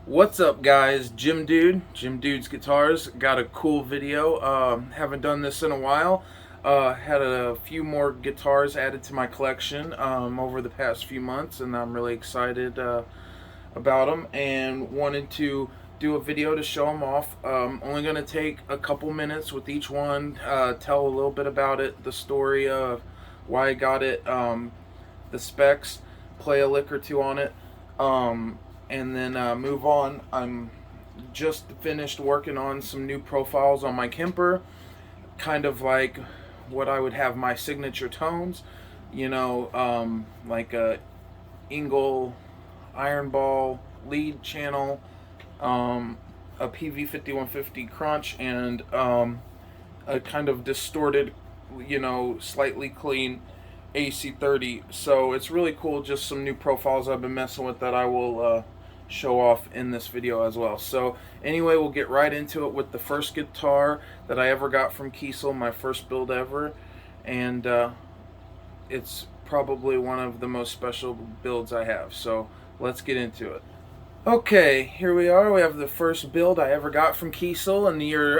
What's up, guys? Jim Dude's Guitars. Got a cool video. Haven't done this in a while. Had a few more guitars added to my collection over the past few months, and I'm really excited about them and wanted to do a video to show them off. Only going to take a couple minutes with each one, tell a little bit about it, the story of why I got it, the specs, play a lick or two on it. And then move on. I'm just finished working on some new profiles on my Kemper, kind of like what I would have my signature tones, like a Ingle iron ball lead channel, a PV 5150 crunch, and a kind of distorted, slightly clean AC30. So it's really cool. Just some new profiles I've been messing with that I will show off in this video as well. So anyway, we'll get right into it with the first guitar that I ever got from Kiesel, my first build ever, and it's probably one of the most special builds I have. So let's get into it. Okay, here we are. We have the first build I ever got from Kiesel in the year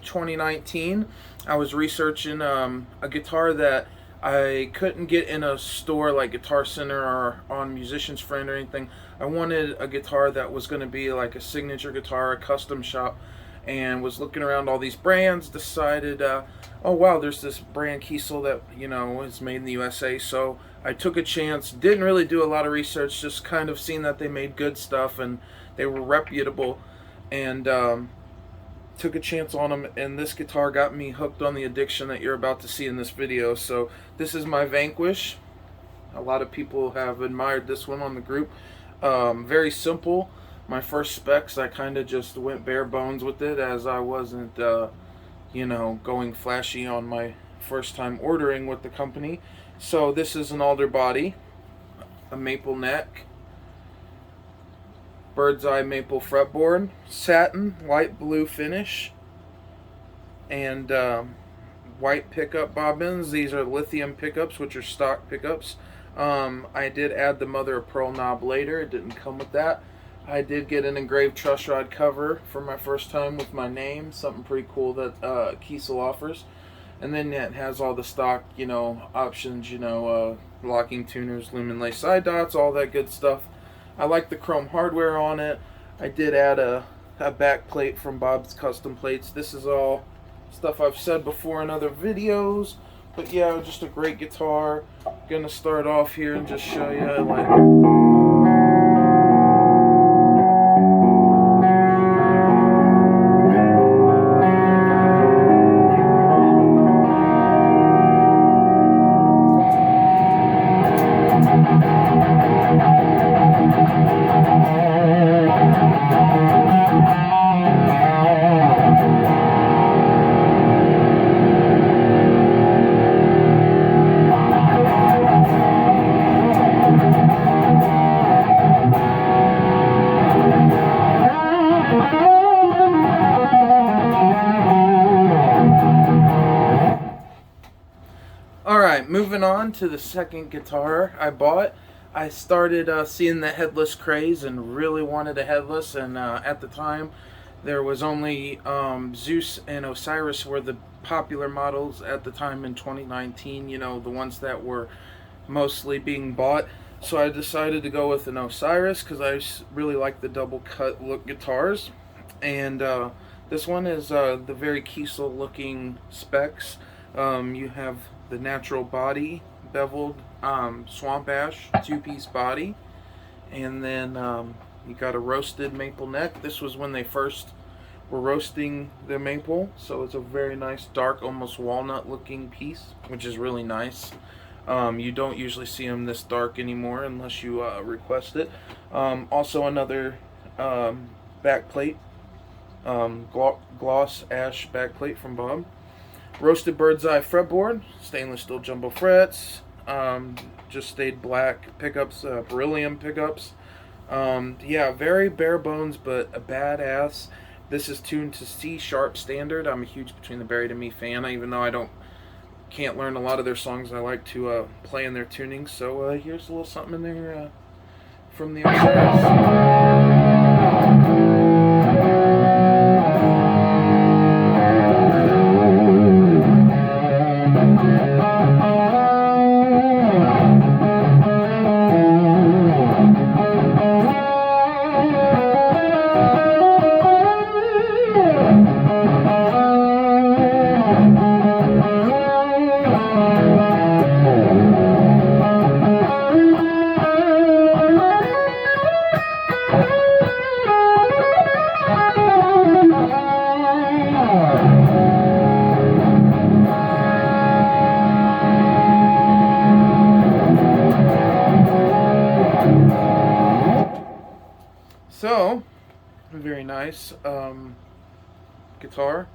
2019. I was researching a guitar that I couldn't get in a store like Guitar Center or on Musician's Friend or anything. I wanted a guitar that was going to be like a signature guitar, a custom shop, and was looking around all these brands, decided, oh wow, there's this brand Kiesel that, is made in the USA. So I took a chance, didn't really do a lot of research, just kind of seen that they made good stuff and they were reputable, and took a chance on them, and this guitar got me hooked on the addiction that you're about to see in this video. So this is my Vanquish. A lot of people have admired this one on the group. Very simple. My first specs, I kind of just went bare bones with it, as I wasn't going flashy on my first time ordering with the company. So this is an alder body, a maple neck, bird's eye maple fretboard, satin, light blue finish, and white pickup bobbins. These are lithium pickups, which are stock pickups. I did add the mother of pearl knob later. It didn't come with that. I did get an engraved truss rod cover for my first time with my name, something pretty cool that Kiesel offers. And then it has all the stock, options, locking tuners, lumen lace side dots, all that good stuff. I like the chrome hardware on it. I did add a back plate from Bob's Custom Plates. This is all stuff I've said before in other videos. But yeah, just a great guitar. Gonna start off here and just show you like... Alright, moving on to the second guitar I bought. I started seeing the headless craze and really wanted a headless, and at the time there was only Zeus and Osiris were the popular models at the time in 2019, the ones that were mostly being bought. So I decided to go with an Osiris because I really like the double cut look guitars, and this one is the very Kiesel looking specs. You have the natural body, beveled swamp ash, two-piece body, and then you got a roasted maple neck. This was when they first were roasting the maple, so it's a very nice dark, almost walnut looking piece, which is really nice. You don't usually see them this dark anymore unless you request it. Also another back plate, gloss ash back plate from Bob. Roasted bird's eye fretboard, stainless steel jumbo frets, just stayed black pickups, beryllium pickups. Yeah, very bare bones, but a badass. This is tuned to C sharp standard. I'm a huge Between the Buried and Me fan, even though I can't learn a lot of their songs. I like to play in their tuning. So here's a little something in there from the Osiris. So, very nice guitar.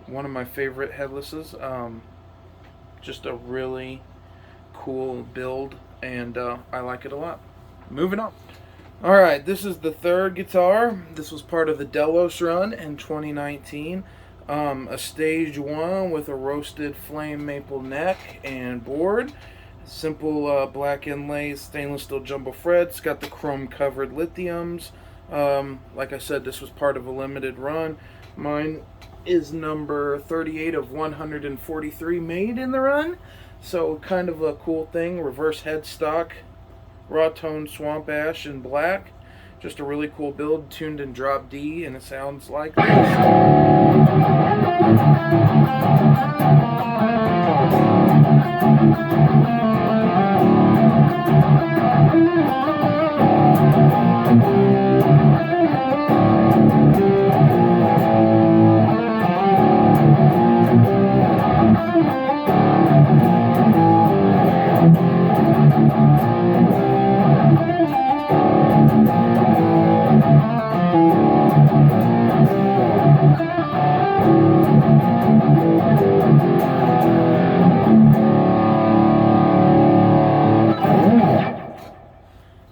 One of my favorite headlesses. Just a really cool build, and I like it a lot. Moving on. Alright, this is the third guitar. This was part of the Delos run in 2019. A stage 1 with a roasted flame maple neck and board. Simple black inlays, stainless steel jumbo frets. Got the chrome covered lithiums. Like I said, this was part of a limited run. Mine is number 38 of 143 made in the run. So kind of a cool thing. Reverse headstock, raw tone swamp ash in black. Just a really cool build, tuned in drop D, and it sounds like this.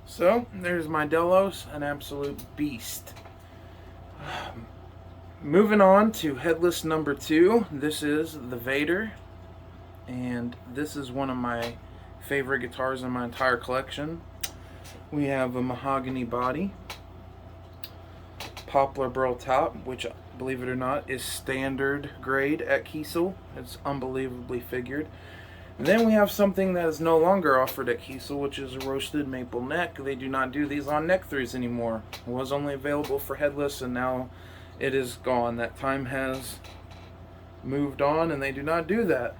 So, there's my Delos, an absolute beast. Moving on to headless number 2. This is the Vader, and this is one of my favorite guitars in my entire collection. We have a mahogany body, poplar burl top, which, believe it or not, is standard grade at Kiesel. It's unbelievably figured. And then we have something that is no longer offered at Kiesel, which is a roasted maple neck. They do not do these on neck threes anymore. It was only available for headless, and now it is gone. That time has moved on, and they do not do that.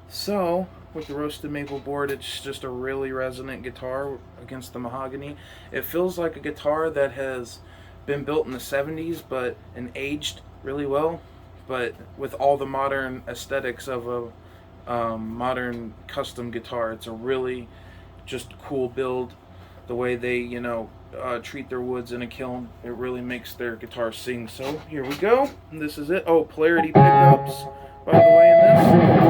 So, with the roasted maple board, it's just a really resonant guitar against the mahogany. It feels like a guitar that has been built in the 70s, and aged really well, but with all the modern aesthetics of a modern custom guitar. It's a really just cool build. The way they, treat their woods in a kiln, it really makes their guitar sing. So here we go. This is it. Oh, polarity pickups, by the way, in this.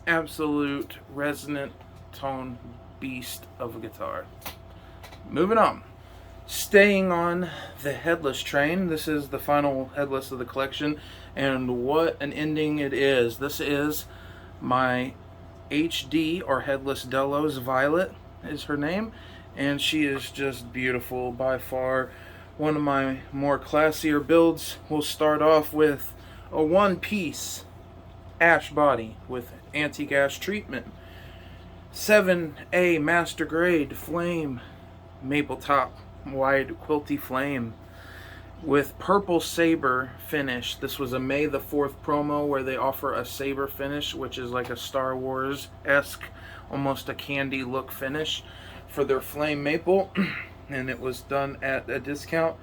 Absolute resonant tone beast of a guitar. Moving on. Staying on the headless train, this is the final headless of the collection, and what an ending it is. This is my HD, or headless Delos. Violet is her name, and she is just beautiful. By far one of my more classier builds. We'll start off with a one-piece ash body with antique ash treatment, 7A master grade flame maple top, wide quilty flame with purple saber finish. This was a May the 4th promo where they offer a saber finish, which is like a Star Wars-esque, almost a candy look finish for their flame maple, and it was done at a discount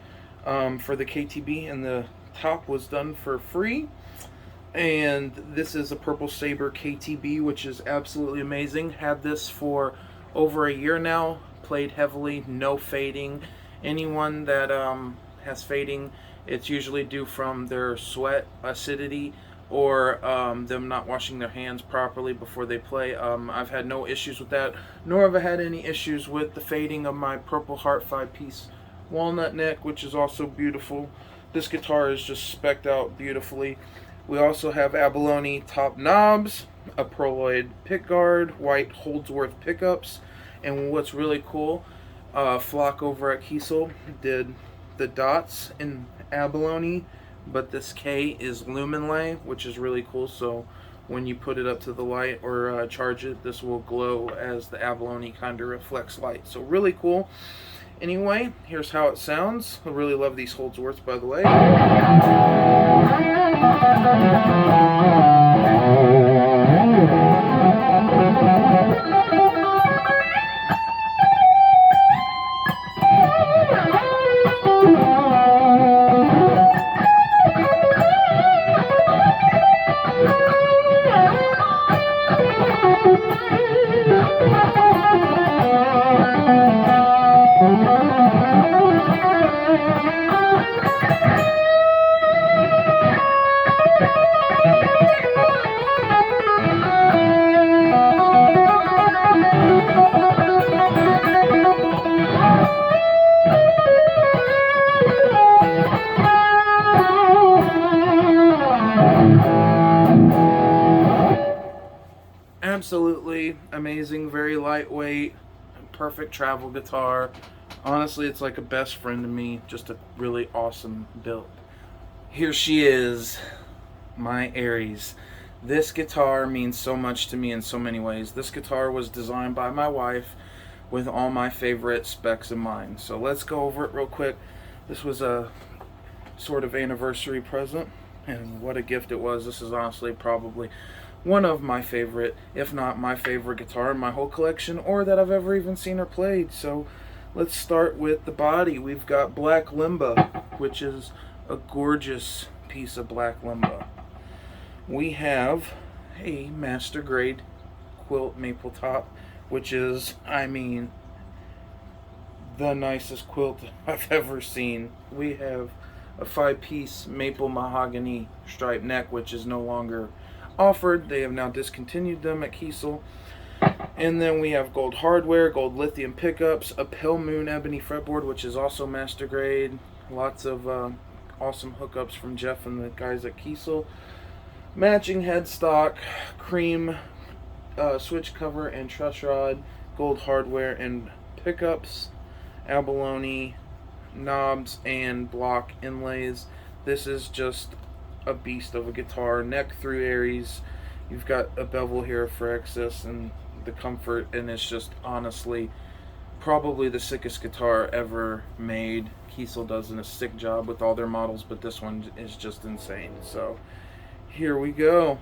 for the KTB, and the top was done for free. And this is a purple saber KTB, which is absolutely amazing. Had this for over a year now, played heavily, no fading. Anyone that has fading, it's usually due from their sweat acidity or them not washing their hands properly before they play. I've had no issues with that, nor have I had any issues with the fading of my Purple Heart 5-piece walnut neck, which is also beautiful. This guitar is just specced out beautifully. We also have abalone top knobs, a pearloid pickguard, white Holdsworth pickups, and what's really cool, Flock over at Kiesel did the dots in abalone, but this K is luminlay, which is really cool. So when you put it up to the light or charge it, this will glow as the abalone kind of reflects light. So really cool. Anyway, here's how it sounds. I really love these Holdsworths, by the way. Absolutely amazing, very lightweight, perfect travel guitar. Honestly, it's like a best friend to me. Just a really awesome build. Here she is, my Aries. This guitar means so much to me in so many ways. This guitar was designed by my wife with all my favorite specs in mind. So let's go over it real quick. This was a sort of anniversary present, and what a gift it was. This is honestly probably one of my favorite, if not my favorite guitar in my whole collection, or that I've ever even seen her played. So let's start with the body. We've got black limba, which is a gorgeous piece of black limba. We have a master grade quilt maple top, which is, I mean, the nicest quilt I've ever seen. We have a 5-piece maple mahogany striped neck, which is no longer offered. They have now discontinued them at Kiesel. And then we have gold hardware, gold lithium pickups, a pale moon ebony fretboard, which is also master grade. Lots of awesome hookups from Jeff and the guys at Kiesel. Matching headstock, cream switch cover and truss rod, gold hardware and pickups, abalone knobs and block inlays. This is just a beast of a guitar. Neck through Aries. You've got a bevel here for excess and the comfort, and it's just honestly probably the sickest guitar ever made. Kiesel does a sick job with all their models, but this one is just insane. So here we go.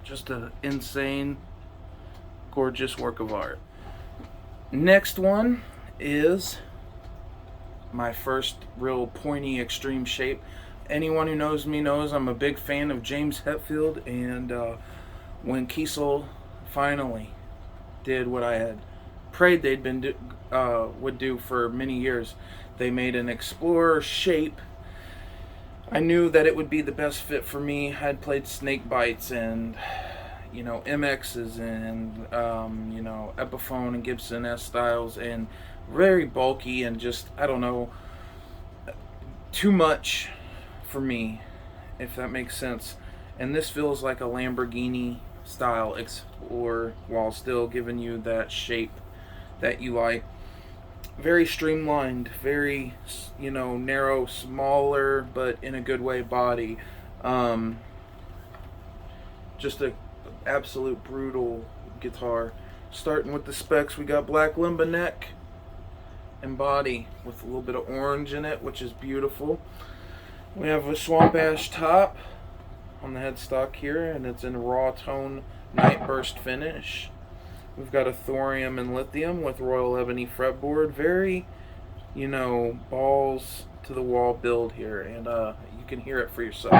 Just an insane, gorgeous work of art. Next one is my first real pointy extreme shape. Anyone who knows me knows I'm a big fan of James Hetfield, and when Kiesel finally did what I had prayed they'd would do for many years, they made an Explorer shape. I knew that it would be the best fit for me. I had played snake bites, and you know, MXs and you know, Epiphone and Gibson S styles, and very bulky and just, I don't know, too much for me, if that makes sense. And this feels like a Lamborghini style Explorer while still giving you that shape that you like. Very streamlined, very, you know, narrow, smaller, but in a good way body. Just a absolute brutal guitar. Starting with the specs, we got black limba neck and body with a little bit of orange in it, which is beautiful. We have a swamp ash top on the headstock here, and it's in a raw tone night burst finish. We've got a thorium and lithium with royal ebony fretboard. Very, you know, balls to the wall build here, and you can hear it for yourself.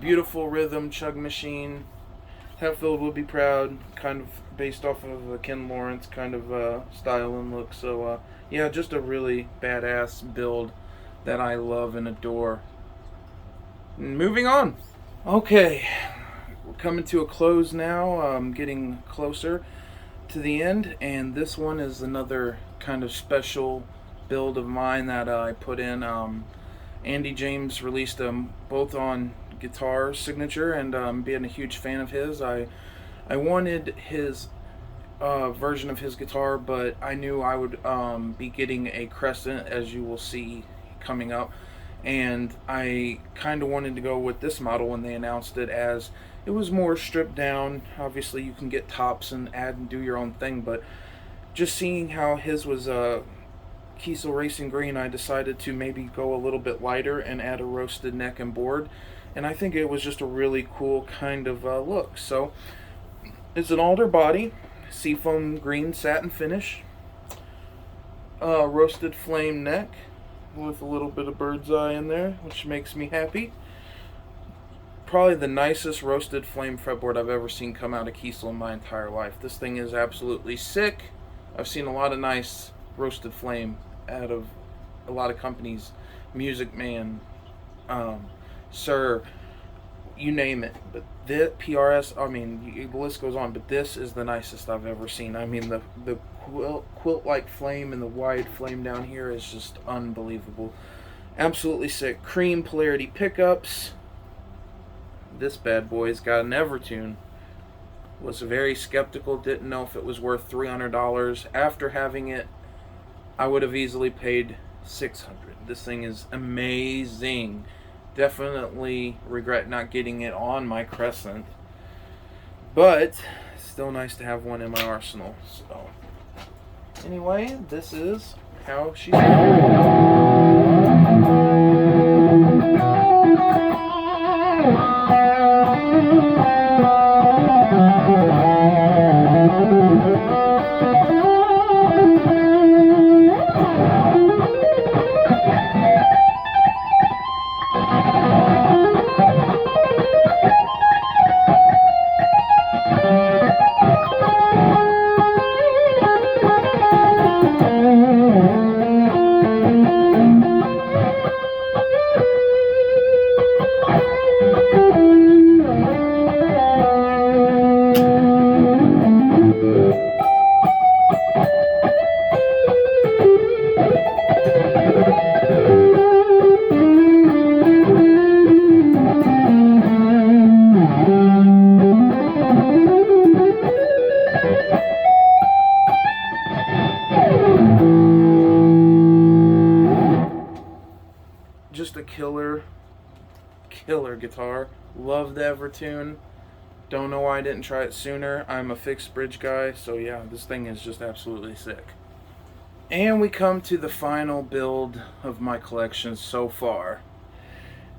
Beautiful rhythm, chug machine. Hetfield will be proud, kind of based off of a Ken Lawrence kind of style and look. So yeah, just a really badass build that I love and adore. Moving on. Okay, we're coming to a close now. Getting closer to the end, and this one is another kind of special build of mine that I put in. Andy James released them both on Guitar Signature, and being a huge fan of his, I wanted his version of his guitar, but I knew I would be getting a Crescent, as you will see coming up, and I kind of wanted to go with this model when they announced it, as it was more stripped down. Obviously you can get tops and add and do your own thing, but just seeing how his was Kiesel Racing Green, I decided to maybe go a little bit lighter and add a roasted neck and board, and I think it was just a really cool kind of look. So it's an alder body, seafoam green satin finish, roasted flame neck with a little bit of bird's eye in there, which makes me happy. Probably the nicest roasted flame fretboard I've ever seen come out of Kiesel in my entire life. This thing is absolutely sick. I've seen a lot of nice roasted flame out of a lot of companies, Music Man, Sir, you name it. But the PRS, I mean, the list goes on, but this is the nicest I've ever seen. I mean, the quilt-like flame and the wide flame down here is just unbelievable. Absolutely sick. Cream polarity pickups. This bad boy's got an Evertune. Was very skeptical, didn't know if it was worth $300. After having it, I would have easily paid $600. This thing is amazing. Definitely regret not getting it on my Crescent, but still nice to have one in my arsenal. So anyway, this is how she guitar. Love the Evertune. Don't know why I didn't try it sooner. I'm a fixed bridge guy, so yeah, this thing is just absolutely sick. And we come to the final build of my collection so far.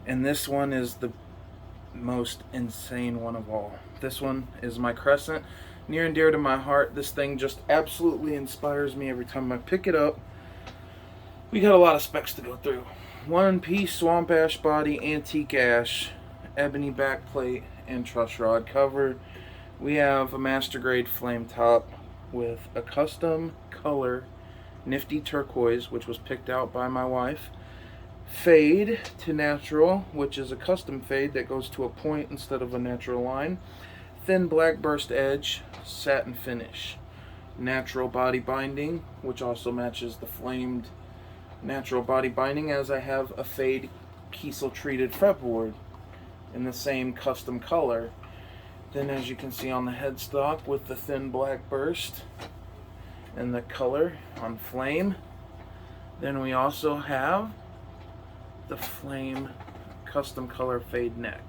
And this one is the most insane one of all. This one is my Crescent. Near and dear to my heart. This thing just absolutely inspires me every time I pick it up. We got a lot of specs to go through. One piece swamp ash body, antique ash, ebony backplate, and truss rod cover. We have a master grade flame top with a custom color nifty turquoise, which was picked out by my wife. Fade to natural, which is a custom fade that goes to a point instead of a natural line. Thin black burst edge, satin finish. Natural body binding, which also matches the flamed natural body binding, as I have a fade Kiesel treated fretboard in the same custom color. Then, as you can see on the headstock, with the thin black burst and the color on flame. Then we also have the flame custom color fade neck.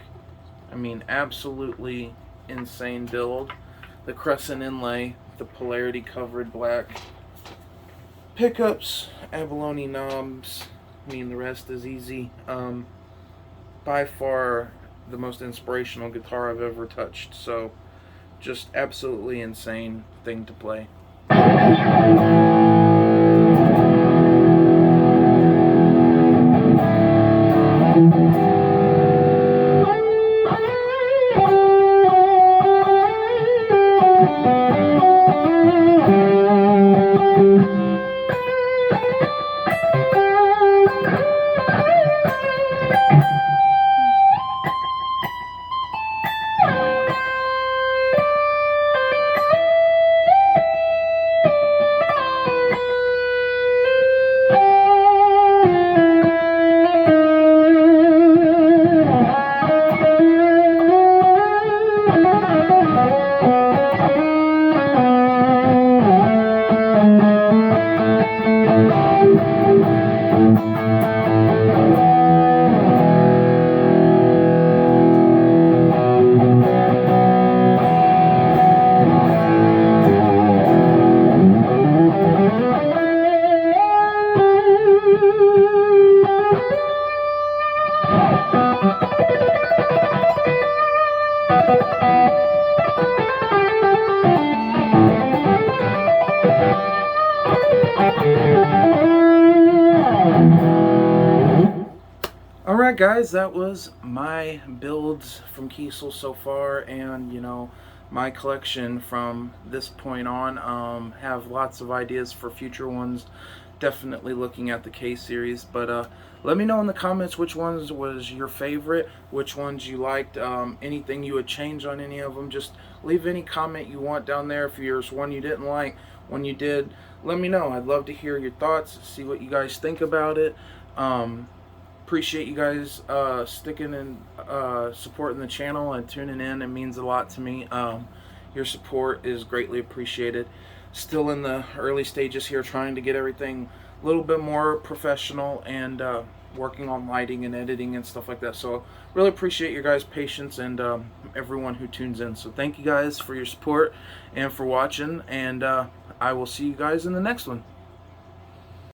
I mean, absolutely insane build. The crescent inlay, the polarity covered black pickups, abalone knobs. I mean, the rest is easy. By far the most inspirational guitar I've ever touched, so just absolutely insane thing to play. Alright guys, that was my builds from Kiesel so far, and you know, my collection from this point on. Have lots of ideas for future ones, definitely looking at the K series, but let me know in the comments which ones was your favorite, which ones you liked, anything you would change on any of them. Just leave any comment you want down there. If there's one you didn't like, one you did, let me know. I'd love to hear your thoughts, see what you guys think about it. Appreciate you guys sticking and supporting the channel and tuning in. It means a lot to me. Your support is greatly appreciated. Still in the early stages here, trying to get everything a little bit more professional, and working on lighting and editing and stuff like that. So really appreciate your guys' patience and everyone who tunes in. So thank you guys for your support and for watching, and I will see you guys in the next one.